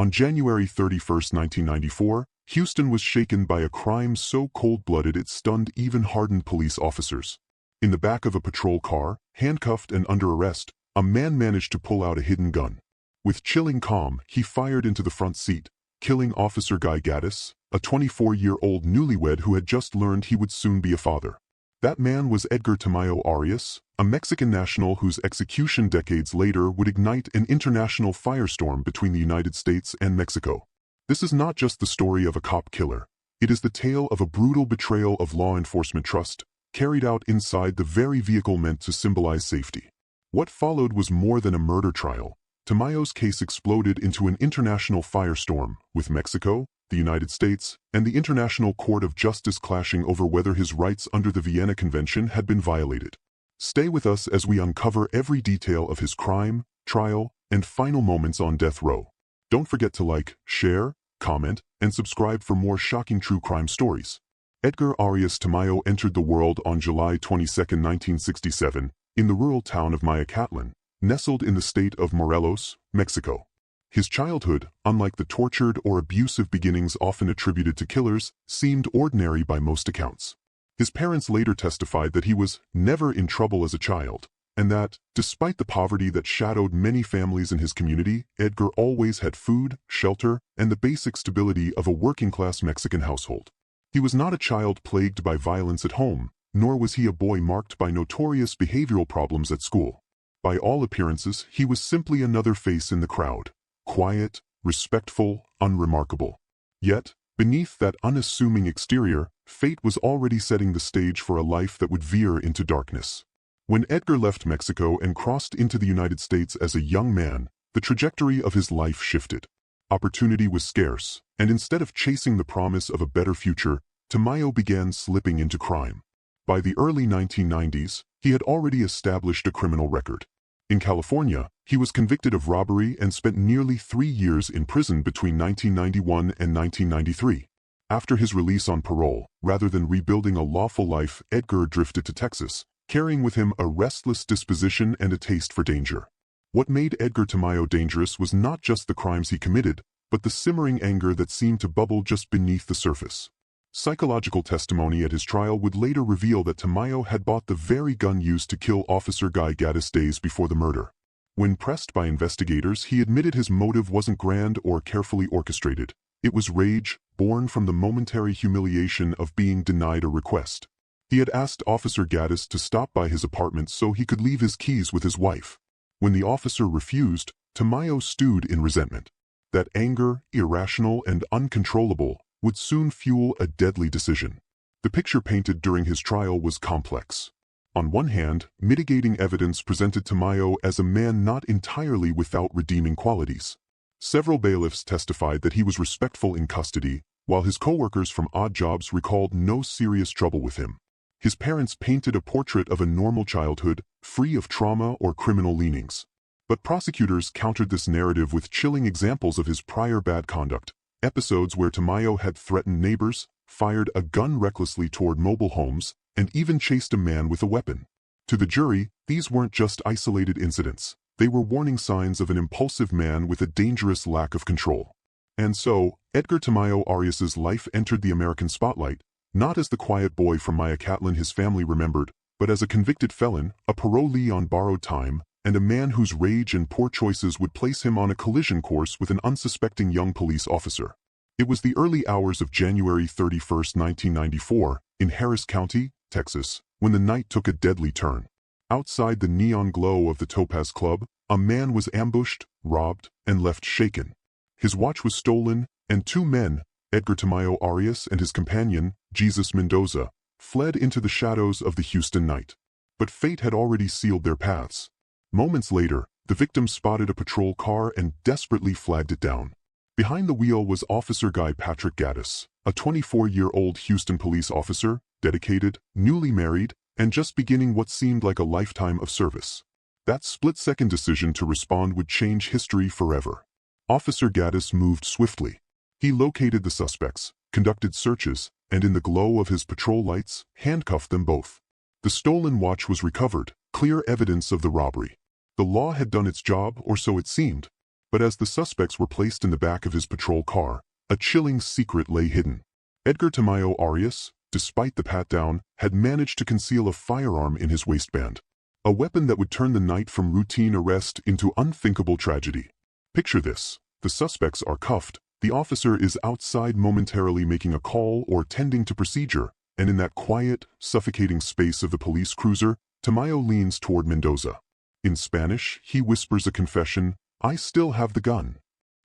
On January 31, 1994, Houston was shaken by a crime so cold-blooded it stunned even hardened police officers. In the back of a patrol car, handcuffed and under arrest, a man managed to pull out a hidden gun. With chilling calm, he fired into the front seat, killing Officer Guy Gaddis, a 24-year-old newlywed who had just learned he would soon be a father. That man was Edgar Tamayo Arias, a Mexican national whose execution decades later would ignite an international firestorm between the United States and Mexico. This is not just the story of a cop killer. It is the tale of a brutal betrayal of law enforcement trust, carried out inside the very vehicle meant to symbolize safety. What followed was more than a murder trial. Tamayo's case exploded into an international firestorm, with Mexico, the United States, and the International Court of Justice clashing over whether his rights under the Vienna Convention had been violated. Stay with us as we uncover every detail of his crime, trial, and final moments on death row. Don't forget to like, share, comment, and subscribe for more shocking true crime stories. Edgar Arias Tamayo entered the world on July 22, 1967, in the rural town of Mayacatlan, nestled in the state of Morelos, Mexico. His childhood, unlike the tortured or abusive beginnings often attributed to killers, seemed ordinary by most accounts. His parents later testified that he was never in trouble as a child, and that, despite the poverty that shadowed many families in his community, Edgar always had food, shelter, and the basic stability of a working-class Mexican household. He was not a child plagued by violence at home, nor was he a boy marked by notorious behavioral problems at school. By all appearances, he was simply another face in the crowd. Quiet, respectful, unremarkable. Yet, beneath that unassuming exterior, fate was already setting the stage for a life that would veer into darkness. When Edgar left Mexico and crossed into the United States as a young man, the trajectory of his life shifted. Opportunity was scarce, and instead of chasing the promise of a better future, Tamayo began slipping into crime. By the early 1990s, he had already established a criminal record. In California, he was convicted of robbery and spent nearly 3 years in prison between 1991 and 1993. After his release on parole, rather than rebuilding a lawful life, Edgar drifted to Texas, carrying with him a restless disposition and a taste for danger. What made Edgar Tamayo dangerous was not just the crimes he committed, but the simmering anger that seemed to bubble just beneath the surface. Psychological testimony at his trial would later reveal that Tamayo had bought the very gun used to kill Officer Guy Gaddis days before the murder. When pressed by investigators, he admitted his motive wasn't grand or carefully orchestrated. It was rage, born from the momentary humiliation of being denied a request. He had asked Officer Gatis to stop by his apartment so he could leave his keys with his wife. When the officer refused, Tamayo stewed in resentment. That anger, irrational and uncontrollable, would soon fuel a deadly decision. The picture painted during his trial was complex. On one hand, mitigating evidence presented Tamayo as a man not entirely without redeeming qualities. Several bailiffs testified that he was respectful in custody, while his co-workers from odd jobs recalled no serious trouble with him. His parents painted a portrait of a normal childhood, free of trauma or criminal leanings. But prosecutors countered this narrative with chilling examples of his prior bad conduct. Episodes where Tamayo had threatened neighbors, fired a gun recklessly toward mobile homes, and even chased a man with a weapon. To the jury, these weren't just isolated incidents. They were warning signs of an impulsive man with a dangerous lack of control. And so, Edgar Tamayo Arias's life entered the American spotlight, not as the quiet boy from Mayacatlan his family remembered, but as a convicted felon, a parolee on borrowed time, and a man whose rage and poor choices would place him on a collision course with an unsuspecting young police officer. It was the early hours of January 31, 1994, in Harris County, Texas, when the night took a deadly turn. Outside the neon glow of the Topaz Club, a man was ambushed, robbed, and left shaken. His watch was stolen, and 2 men, Edgar Tamayo Arias and his companion, Jesus Mendoza, fled into the shadows of the Houston night. But fate had already sealed their paths. Moments later, the victim spotted a patrol car and desperately flagged it down. Behind the wheel was Officer Guy Gaddis, a 24-year-old Houston police officer, dedicated, newly married, and just beginning what seemed like a lifetime of service. That split-second decision to respond would change history forever. Officer Gatis moved swiftly. He located the suspects, conducted searches, and in the glow of his patrol lights, handcuffed them both. The stolen watch was recovered, clear evidence of the robbery. The law had done its job, or so it seemed. But as the suspects were placed in the back of his patrol car, a chilling secret lay hidden. Edgar Tamayo Arias, despite the pat-down, had managed to conceal a firearm in his waistband. A weapon that would turn the night from routine arrest into unthinkable tragedy. Picture this. The suspects are cuffed, the officer is outside momentarily making a call or tending to procedure, and in that quiet, suffocating space of the police cruiser, Tamayo leans toward Mendoza. In Spanish, he whispers a confession, "I still have the gun."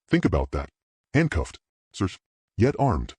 Think about that. Handcuffed, yet armed.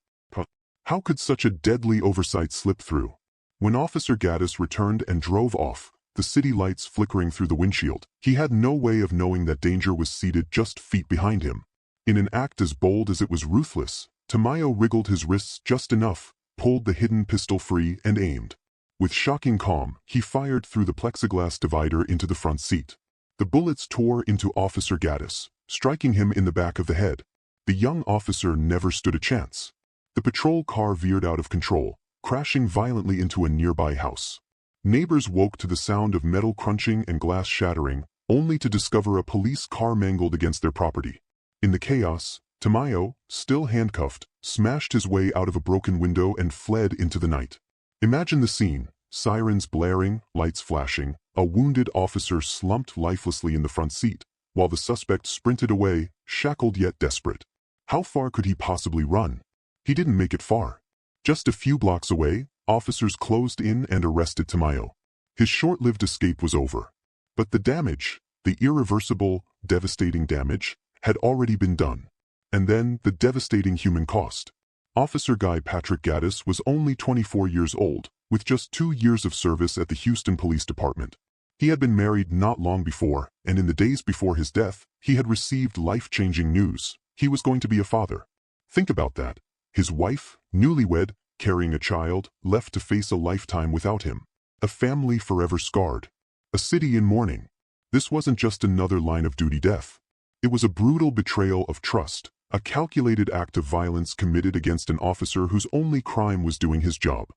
How could such a deadly oversight slip through? When Officer Gatis returned and drove off, the city lights flickering through the windshield, he had no way of knowing that danger was seated just feet behind him. In an act as bold as it was ruthless, Tamayo wriggled his wrists just enough, pulled the hidden pistol free and aimed. With shocking calm, he fired through the plexiglass divider into the front seat. The bullets tore into Officer Gatis, striking him in the back of the head. The young officer never stood a chance. The patrol car veered out of control, crashing violently into a nearby house. Neighbors woke to the sound of metal crunching and glass shattering, only to discover a police car mangled against their property. In the chaos, Tamayo, still handcuffed, smashed his way out of a broken window and fled into the night. Imagine the scene, sirens blaring, lights flashing, a wounded officer slumped lifelessly in the front seat, while the suspect sprinted away, shackled yet desperate. How far could he possibly run? He didn't make it far. Just a few blocks away, officers closed in and arrested Tamayo. His short-lived escape was over. But the damage, the irreversible, devastating damage, had already been done. And then the devastating human cost. Officer Guy Gaddis was only 24 years old, with just 2 years of service at the Houston Police Department. He had been married not long before, and in the days before his death, he had received life-changing news. He was going to be a father. Think about that. His wife, newlywed, carrying a child, left to face a lifetime without him. A family forever scarred. A city in mourning. This wasn't just another line of duty death. It was a brutal betrayal of trust, a calculated act of violence committed against an officer whose only crime was doing his job.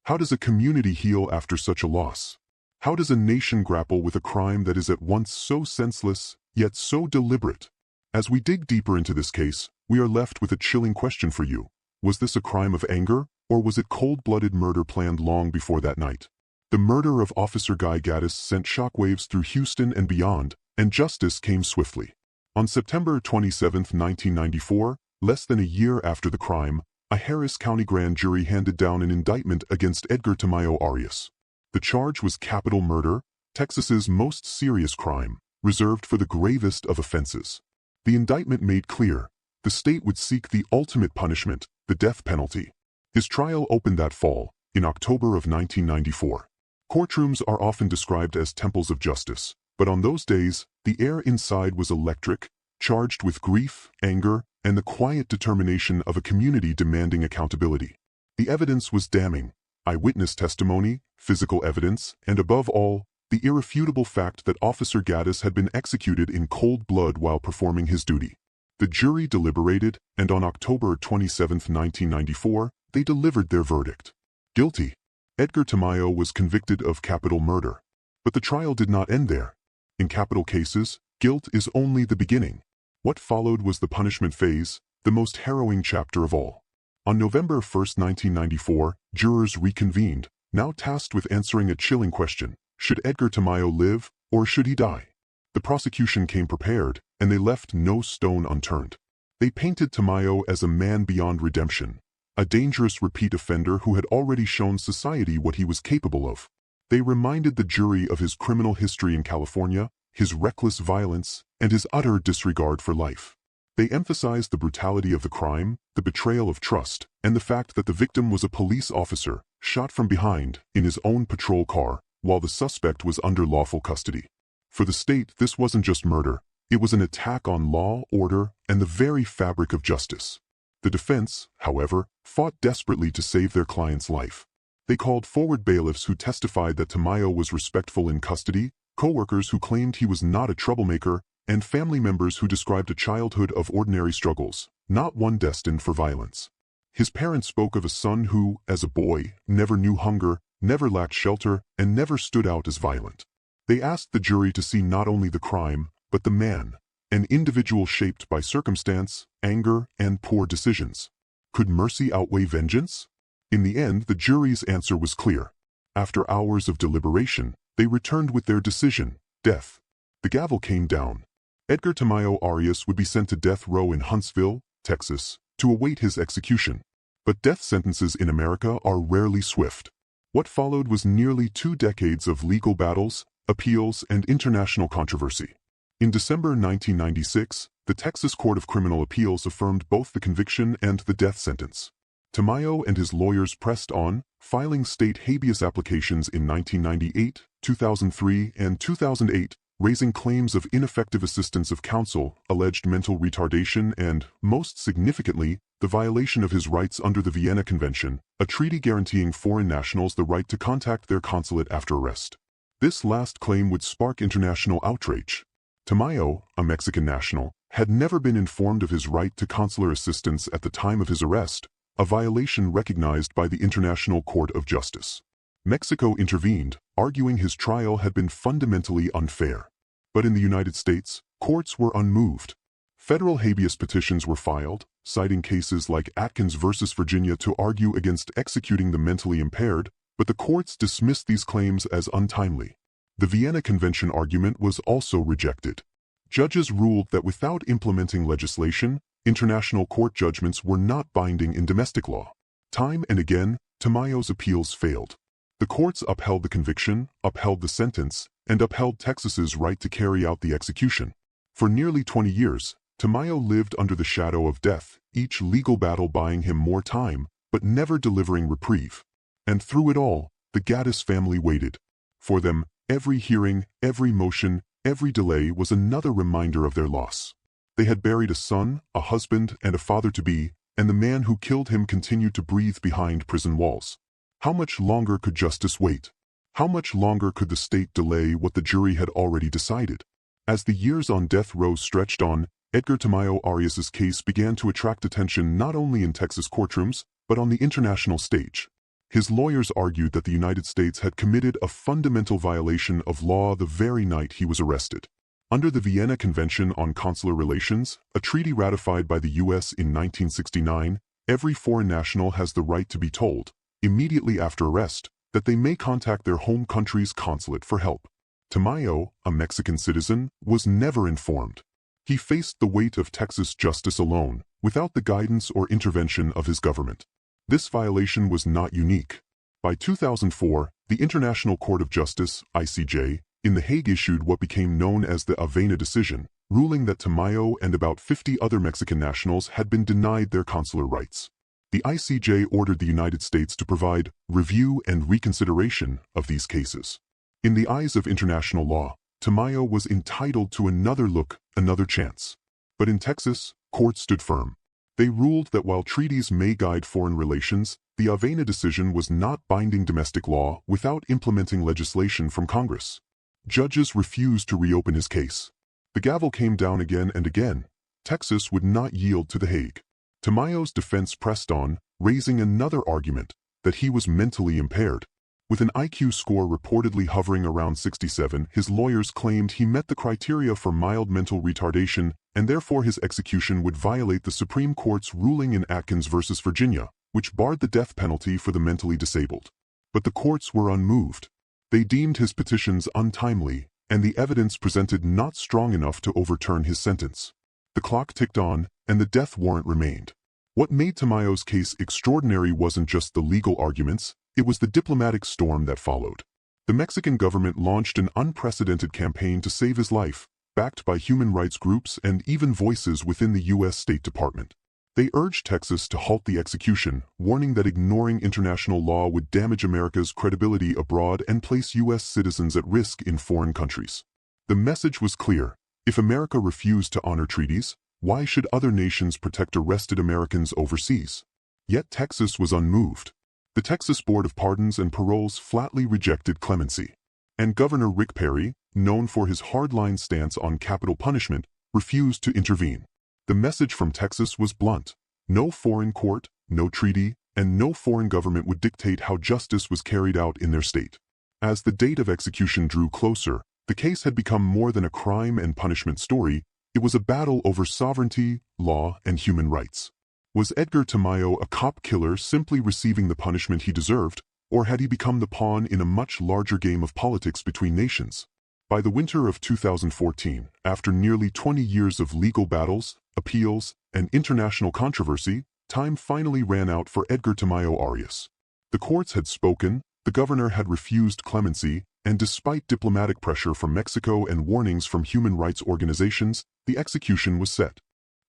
How does a community heal after such a loss? How does a nation grapple with a crime that is at once so senseless, yet so deliberate? As we dig deeper into this case, we are left with a chilling question for you. Was this a crime of anger, or was it cold-blooded murder planned long before that night? The murder of Officer Guy Gaddis sent shockwaves through Houston and beyond, and justice came swiftly. On September 27, 1994, less than a year after the crime, a Harris County grand jury handed down an indictment against Edgar Tamayo Arias. The charge was capital murder, Texas's most serious crime, reserved for the gravest of offenses. The indictment made clear, the state would seek the ultimate punishment, the death penalty. His trial opened that fall, in October of 1994. Courtrooms are often described as temples of justice, but on those days, the air inside was electric, charged with grief, anger, and the quiet determination of a community demanding accountability. The evidence was damning. Eyewitness testimony, physical evidence, and above all, the irrefutable fact that Officer Gatis had been executed in cold blood while performing his duty. The jury deliberated, and on October 27, 1994, they delivered their verdict. Guilty. Edgar Tamayo was convicted of capital murder. But the trial did not end there. In capital cases, guilt is only the beginning. What followed was the punishment phase, the most harrowing chapter of all. On November 1, 1994, jurors reconvened, now tasked with answering a chilling question. Should Edgar Tamayo live, or should he die? The prosecution came prepared, and they left no stone unturned. They painted Tamayo as a man beyond redemption, a dangerous repeat offender who had already shown society what he was capable of. They reminded the jury of his criminal history in California, his reckless violence, and his utter disregard for life. They emphasized the brutality of the crime, the betrayal of trust, and the fact that the victim was a police officer, shot from behind, in his own patrol car, while the suspect was under lawful custody. For the state, this wasn't just murder. It was an attack on law, order, and the very fabric of justice. The defense, however, fought desperately to save their client's life. They called forward bailiffs who testified that Tamayo was respectful in custody, co-workers who claimed he was not a troublemaker, and family members who described a childhood of ordinary struggles, not one destined for violence. His parents spoke of a son who, as a boy, never knew hunger, never lacked shelter, and never stood out as violent. They asked the jury to see not only the crime, but the man, an individual shaped by circumstance, anger, and poor decisions. Could mercy outweigh vengeance? In the end, the jury's answer was clear. After hours of deliberation, they returned with their decision: death. The gavel came down. Edgar Tamayo Arias would be sent to death row in Huntsville, Texas, to await his execution. But death sentences in America are rarely swift. What followed was nearly 2 decades of legal battles, appeals, and international controversy. In December 1996, the Texas Court of Criminal Appeals affirmed both the conviction and the death sentence. Tamayo and his lawyers pressed on, filing state habeas applications in 1998, 2003, and 2008, raising claims of ineffective assistance of counsel, alleged mental retardation, and, most significantly, the violation of his rights under the Vienna Convention, a treaty guaranteeing foreign nationals the right to contact their consulate after arrest. This last claim would spark international outrage. Tamayo, a Mexican national, had never been informed of his right to consular assistance at the time of his arrest, a violation recognized by the International Court of Justice. Mexico intervened, arguing his trial had been fundamentally unfair. But in the United States, courts were unmoved. Federal habeas petitions were filed, citing cases like Atkins versus Virginia to argue against executing the mentally impaired, but the courts dismissed these claims as untimely. The Vienna Convention argument was also rejected. Judges ruled that without implementing legislation, international court judgments were not binding in domestic law. Time and again, Tamayo's appeals failed. The courts upheld the conviction, upheld the sentence, and upheld Texas's right to carry out the execution. For nearly 20 years, Tamayo lived under the shadow of death, each legal battle buying him more time, but never delivering reprieve. And through it all, the Gaddis family waited. For them, every hearing, every motion, every delay was another reminder of their loss. They had buried a son, a husband, and a father-to-be, and the man who killed him continued to breathe behind prison walls. How much longer could justice wait? How much longer could the state delay what the jury had already decided? As the years on death row stretched on, Edgar Tamayo Arias' case began to attract attention not only in Texas courtrooms, but on the international stage. His lawyers argued that the United States had committed a fundamental violation of law the very night he was arrested. Under the Vienna Convention on Consular Relations, a treaty ratified by the U.S. in 1969, every foreign national has the right to be told, immediately after arrest, that they may contact their home country's consulate for help. Tamayo, a Mexican citizen, was never informed. He faced the weight of Texas justice alone, without the guidance or intervention of his government. This violation was not unique. By 2004, the International Court of Justice, ICJ, in The Hague issued what became known as the Vienna decision, ruling that Tamayo and about 50 other Mexican nationals had been denied their consular rights. The ICJ ordered the United States to provide review and reconsideration of these cases. In the eyes of international law, Tamayo was entitled to another look, another chance. But in Texas, courts stood firm. They ruled that while treaties may guide foreign relations, the Vienna decision was not binding domestic law without implementing legislation from Congress. Judges refused to reopen his case. The gavel came down again and again. Texas would not yield to The Hague. Tamayo's defense pressed on, raising another argument, that he was mentally impaired. With an IQ score reportedly hovering around 67, his lawyers claimed he met the criteria for mild mental retardation, and therefore his execution would violate the Supreme Court's ruling in Atkins versus Virginia, which barred the death penalty for the mentally disabled. But the courts were unmoved. They deemed his petitions untimely, and the evidence presented not strong enough to overturn his sentence. The clock ticked on, and the death warrant remained. What made Tamayo's case extraordinary wasn't just the legal arguments, it was the diplomatic storm that followed. The Mexican government launched an unprecedented campaign to save his life, backed by human rights groups and even voices within the U.S. State Department. They urged Texas to halt the execution, warning that ignoring international law would damage America's credibility abroad and place U.S. citizens at risk in foreign countries. The message was clear: if America refused to honor treaties, why should other nations protect arrested Americans overseas? Yet Texas was unmoved. The Texas Board of Pardons and Paroles flatly rejected clemency. And Governor Rick Perry, known for his hardline stance on capital punishment, refused to intervene. The message from Texas was blunt: no foreign court, no treaty, and no foreign government would dictate how justice was carried out in their state. As the date of execution drew closer, the case had become more than a crime and punishment story. It was a battle over sovereignty, law, and human rights. Was Edgar Tamayo a cop killer simply receiving the punishment he deserved, or had he become the pawn in a much larger game of politics between nations? By the winter of 2014, after nearly 20 years of legal battles, appeals, and international controversy, time finally ran out for Edgar Tamayo Arias. The courts had spoken, the governor had refused clemency, and despite diplomatic pressure from Mexico and warnings from human rights organizations, the execution was set.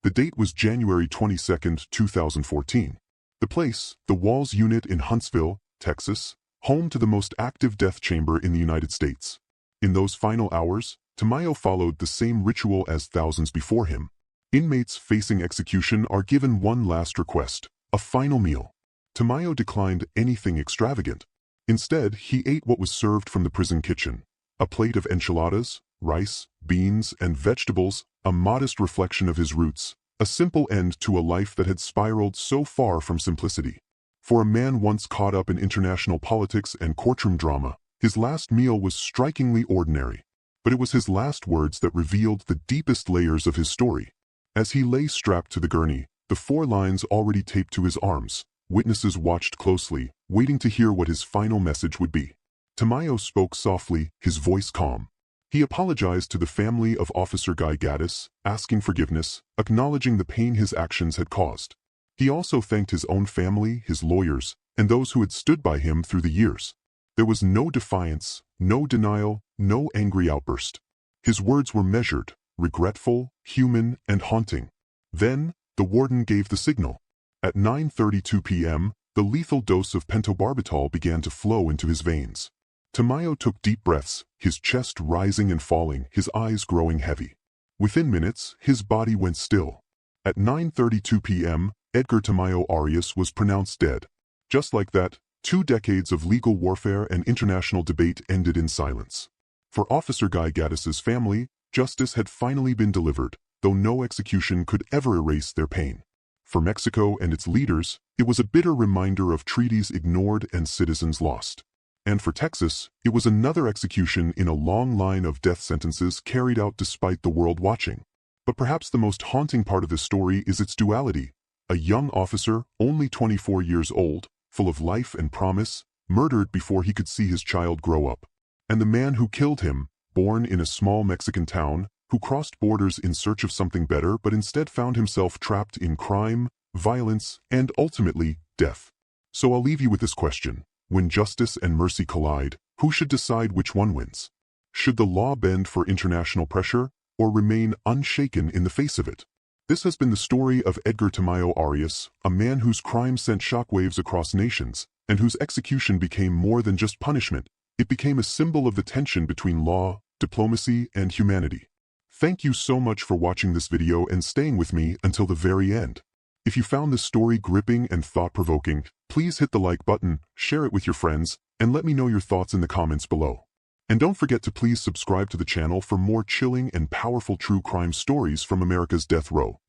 The date was January 22, 2014. The place, the Walls Unit in Huntsville, Texas, home to the most active death chamber in the United States. In those final hours, Tamayo followed the same ritual as thousands before him. Inmates facing execution are given one last request, a final meal. Tamayo declined anything extravagant. Instead, he ate what was served from the prison kitchen. A plate of enchiladas, rice, beans, and vegetables, a modest reflection of his roots, a simple end to a life that had spiraled so far from simplicity. For a man once caught up in international politics and courtroom drama, his last meal was strikingly ordinary. But it was his last words that revealed the deepest layers of his story. As he lay strapped to the gurney, the 4 lines already taped to his arms, witnesses watched closely, waiting to hear what his final message would be. Tamayo spoke softly, his voice calm. He apologized to the family of Officer Guy Gaddis, asking forgiveness, acknowledging the pain his actions had caused. He also thanked his own family, his lawyers, and those who had stood by him through the years. There was no defiance, no denial, no angry outburst. His words were measured, regretful, human, and haunting. Then, the warden gave the signal. At 9:32 p.m., the lethal dose of pentobarbital began to flow into his veins. Tamayo took deep breaths, his chest rising and falling, his eyes growing heavy. Within minutes, his body went still. At 9:32 p.m., Edgar Tamayo Arias was pronounced dead. Just like that, 2 decades of legal warfare and international debate ended in silence. For Officer Guy Gaddis's family, justice had finally been delivered, though no execution could ever erase their pain. For Mexico and its leaders, it was a bitter reminder of treaties ignored and citizens lost. And for Texas, it was another execution in a long line of death sentences carried out despite the world watching. But perhaps the most haunting part of this story is its duality. A young officer, only 24 years old, full of life and promise, murdered before he could see his child grow up. And the man who killed him, born in a small Mexican town, who crossed borders in search of something better but instead found himself trapped in crime, violence, and ultimately, death. So I'll leave you with this question. When justice and mercy collide, who should decide which one wins? Should the law bend for international pressure, or remain unshaken in the face of it? This has been the story of Edgar Tamayo Arias, a man whose crime sent shockwaves across nations, and whose execution became more than just punishment. It became a symbol of the tension between law, diplomacy, and humanity. Thank you so much for watching this video and staying with me until the very end. If you found this story gripping and thought-provoking, please hit the like button, share it with your friends, and let me know your thoughts in the comments below. And don't forget to please subscribe to the channel for more chilling and powerful true crime stories from America's death row.